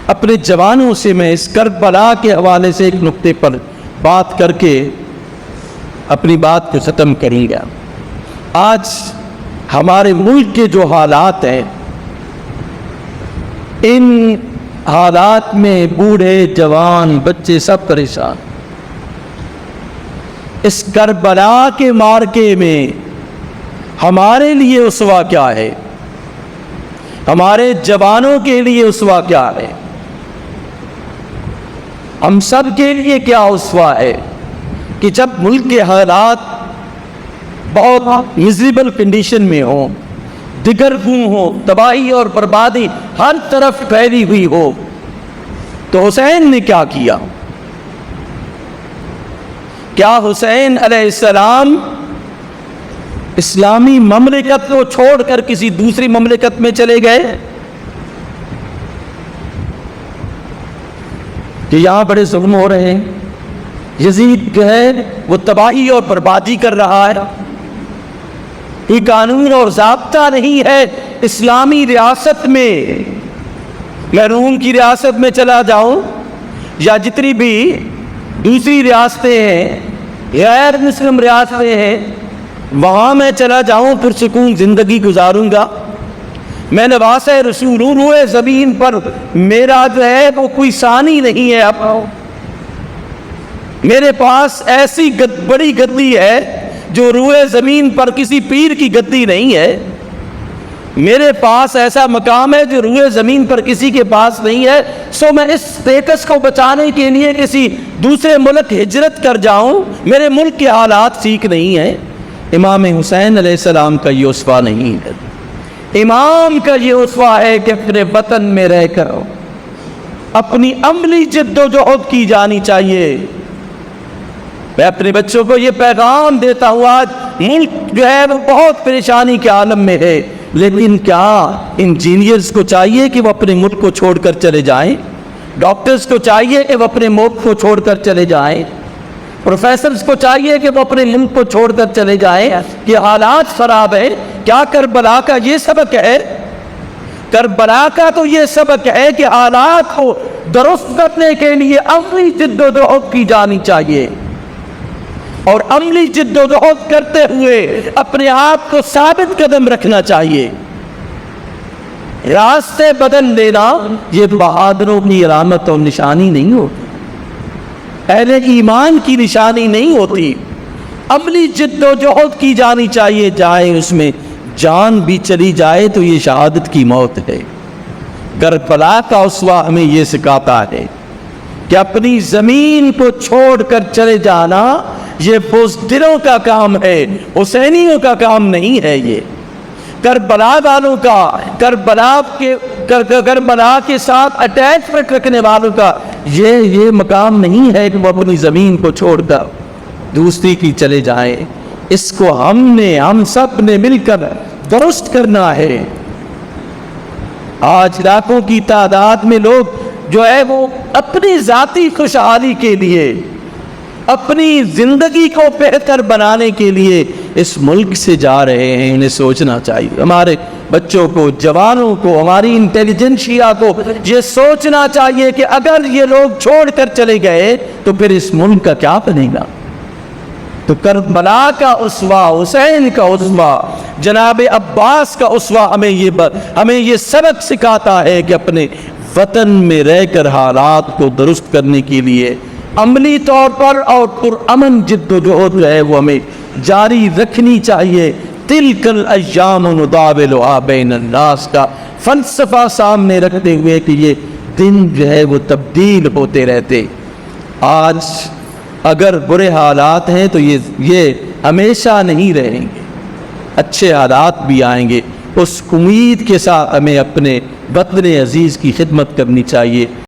اپنے جوانوں سے میں اس کربلا کے حوالے سے ایک نقطے پر بات کر کے اپنی بات کو ختم کریں گا۔ آج ہمارے ملک کے جو حالات ہیں، ان حالات میں بوڑھے جوان بچے سب پریشان۔ اس کربلا کے معرکے میں ہمارے لیے اسوہ کیا ہے؟ ہمارے جوانوں کے لیے اسوہ کیا ہے؟ ہم سب کے لیے کیا اسوہ ہے کہ جب ملک کے حالات بہت میزریبل کنڈیشن میں ہوں، دگرگوں ہو، تباہی اور بربادی ہر طرف پھیلی ہوئی ہو، تو حسین نے کیا کیا؟ کیا حسین علیہ السلام اسلامی مملکت کو چھوڑ کر کسی دوسری مملکت میں چلے گئے کہ یہاں بڑے ظلم ہو رہے ہیں، یزید جو ہے وہ تباہی اور بربادی کر رہا ہے، یہ قانون اور ضابطہ نہیں ہے اسلامی ریاست میں؟ میں روم کی ریاست میں چلا جاؤں یا جتنی بھی دوسری ریاستیں ہیں، غیر مسلم ریاستیں ہیں، وہاں میں چلا جاؤں پھر سکون زندگی گزاروں گا؟ میں نواسہ رسول روئے زمین پر میرا جو ہے وہ کوئی ثانی نہیں ہے، اب میرے پاس ایسی بڑی گدی ہے جو روئے زمین پر کسی پیر کی گدی نہیں ہے، میرے پاس ایسا مقام ہے جو روئے زمین پر کسی کے پاس نہیں ہے، سو میں اس اسٹیٹس کو بچانے کے لیے کسی دوسرے ملک ہجرت کر جاؤں؟ میرے ملک کے حالات ٹھیک نہیں ہیں۔ امام حسین علیہ السلام کا یہ اسوہ نہیں ہے، امام کا یہ اسوہ ہے کہ اپنے وطن میں رہ کر اپنی عملی جد و جہد کی جانی چاہیے۔ میں اپنے بچوں کو یہ پیغام دیتا ہوں، آج ملک جو ہے وہ بہت پریشانی کے عالم میں ہے، لیکن کیا انجینئرز کو چاہیے کہ وہ اپنے ملک کو چھوڑ کر چلے جائیں؟ ڈاکٹرز کو چاہیے کہ وہ اپنے ملک کو چھوڑ کر چلے جائیں؟ پروفیسرز کو چاہیے کہ وہ اپنے ملک کو چھوڑ کر چلے جائیں کہ حالات خراب ہیں؟ کیا کربلا کا یہ سبق ہے؟ کربلا کا تو یہ سبق ہے کہ حالات کو درست کرنے کے لیے عملی جد و جہد کی جانی چاہیے، اور عملی جد و جہد کرتے ہوئے اپنے آپ کو ثابت قدم رکھنا چاہیے۔ راستے بدل لینا یہ بہادروں کی علامت اور نشانی نہیں ہوتی، اہل ایمان کی نشانی نہیں ہوتی۔ عملی جد و جہد کی جانی چاہیے، جائے اس میں جان بھی چلی جائے تو یہ شہادت کی موت ہے۔ کربلا کا اسوہ ہمیں یہ سکھاتا ہے کہ اپنی زمین کو چھوڑ کر چلے جانا یہ بزدلوں کا کام ہے، حسینیوں کا کام نہیں ہے۔ یہ کربلا والوں کا، کربلا کے ساتھ اٹیچمنٹ رکھنے والوں کا یہ مقام نہیں ہے کہ وہ اپنی زمین کو چھوڑ کر دوسری کی چلے جائیں۔ اس کو ہم سب نے مل کر درست کرنا ہے۔ آج لاکھوں کی تعداد میں لوگ جو ہے وہ اپنی ذاتی خوشحالی کے لیے، اپنی زندگی کو بہتر بنانے کے لیے اس ملک سے جا رہے ہیں۔ انہیں سوچنا چاہیے، ہمارے بچوں کو، جوانوں کو، ہماری انٹیلیجنشیا کو یہ سوچنا چاہیے کہ اگر یہ لوگ چھوڑ کر چلے گئے تو پھر اس ملک کا کیا بنے گا؟ تو کربلا کا اسوہ، حسین کا اسوہ، جناب عباس کا اسوہ ہمیں یہ سبق سکھاتا ہے کہ اپنے وطن میں رہ کر حالات کو درست کرنے کے لیے عملی طور پر اور پرامن جد و جہد ہے وہ ہمیں جاری رکھنی چاہیے۔ تلک الایام نداولها بین الناس کا فلسفہ سامنے رکھتے ہوئے کہ یہ دن جو ہے وہ تبدیل ہوتے رہتے۔ آج اگر برے حالات ہیں تو یہ ہمیشہ نہیں رہیں گے، اچھے حالات بھی آئیں گے۔ اس امید کے ساتھ ہمیں اپنے وطن عزیز کی خدمت کرنی چاہیے۔